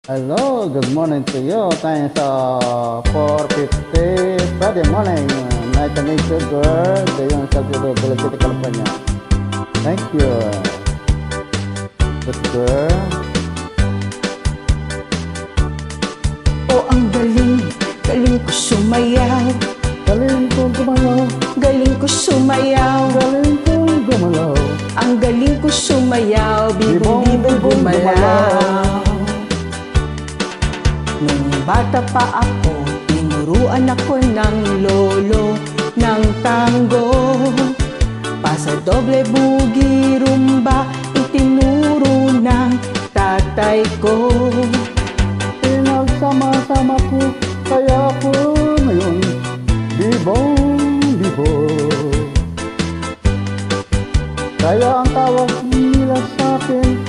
Hello, good morning to you. Time is 4:50 Friday morning. Nice to meet you, girl. Dayon sa Villa City, California. Thank you. Good girl. Oh, ang galing, galing ko sumayaw. Galing kong gumalaw. Galing ko sumayaw. Galing kong gumalaw. Ang galing ko sumayaw. Bibong-bibong gumalaw. Nung bata pa ako, tinuruan ako ng lolo ng tango. Pasadoble, bugi, rumba, itinuro ng tatay ko. Pinagsama-sama ko, kaya ako ngayon bibong-bibong. Kaya ang tawag nila sa'kin,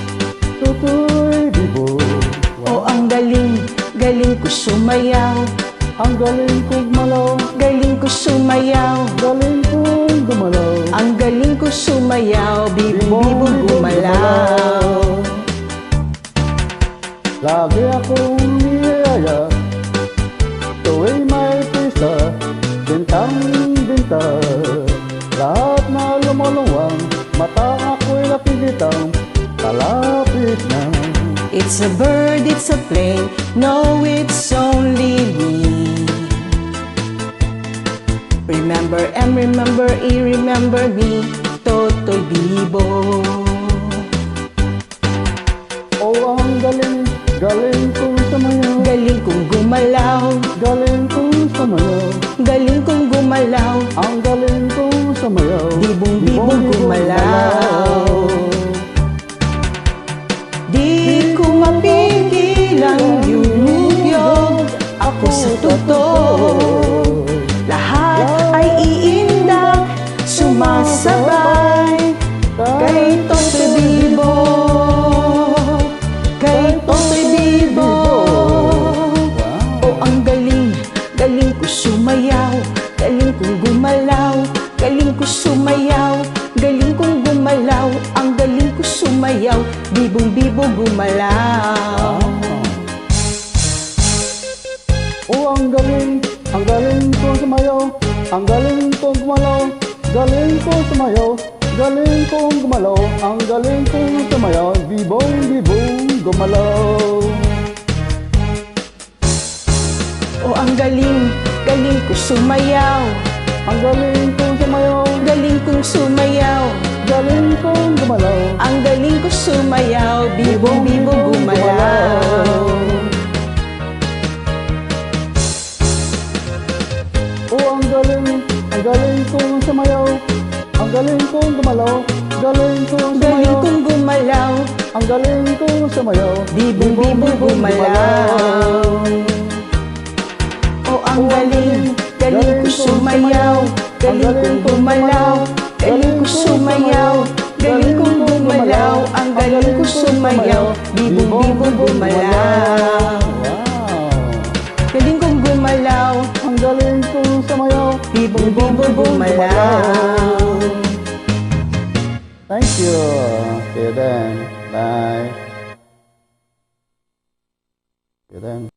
Tutoy Bibong. Oh, ang galing, galing ko sumayaw. Ang galing kong gumalaw. Galing ko sumayaw. Galing kong gumalaw. Ang galing ko sumayaw. Bibong-bibong gumalaw. Lagi akong niyaya tuwing may pista, bintang-binta. Lahat na lumuluwang, mata ako'y nakikitang kalapit na. It's a bird, it's a plane, no, it's only me. Remember and remember, remember me, Totoy Bibo. Oh, ang galing, galing kong sumayaw. Galing kong gumalaw. Galing kong sumayaw. Galing kong gumalaw. Ang galing kong sumayaw. Bibong-bibong gumalaw. Di ko mapigilang yumugyog ako sa totoo. Lahat ay iindak, sumasabay kay Totoy Bibo. Kay Totoy Bibo. Oh, ang galing, galing ko sumayaw. Galing kong gumalaw. Galing ko sumayaw. Galing kong gumalaw. Ang galing ko sumayaw. Bibong-bibo gumalaw. Oh, ang galing kong sumayaw. Ang galing kong gumalaw. Galing kong sumayaw. Galing kong gumalaw. Ang galing kong sumayaw. Bibong-bibong gumalaw. Oh, ang galing, galing ko sumayaw. Ang galing kong sumayaw. Galing kong sumayaw. Galing kong gumalaw. Ang galing ko sumayaw. Bibong-bibo gumalaw. Oh, ang galing kong sumayaw. Ang galing kong gumalaw. Galing kong Galing sumayaw. kong gumalaw. Ang galing kong sumayaw. Bibong-bibo gumalaw. Oh, ang galing, galing ko sumayaw. Galing kong gumalaw. Galing ko sumayaw. Galing kong gumalaw. Ang galing ko sumayaw. Bibong-bibo gumalaw. Wow! Galing kong gumalaw. Ang galing kong sumayaw. Bibong-bibo gumalaw. Thank you. See you then. Bye. See you then.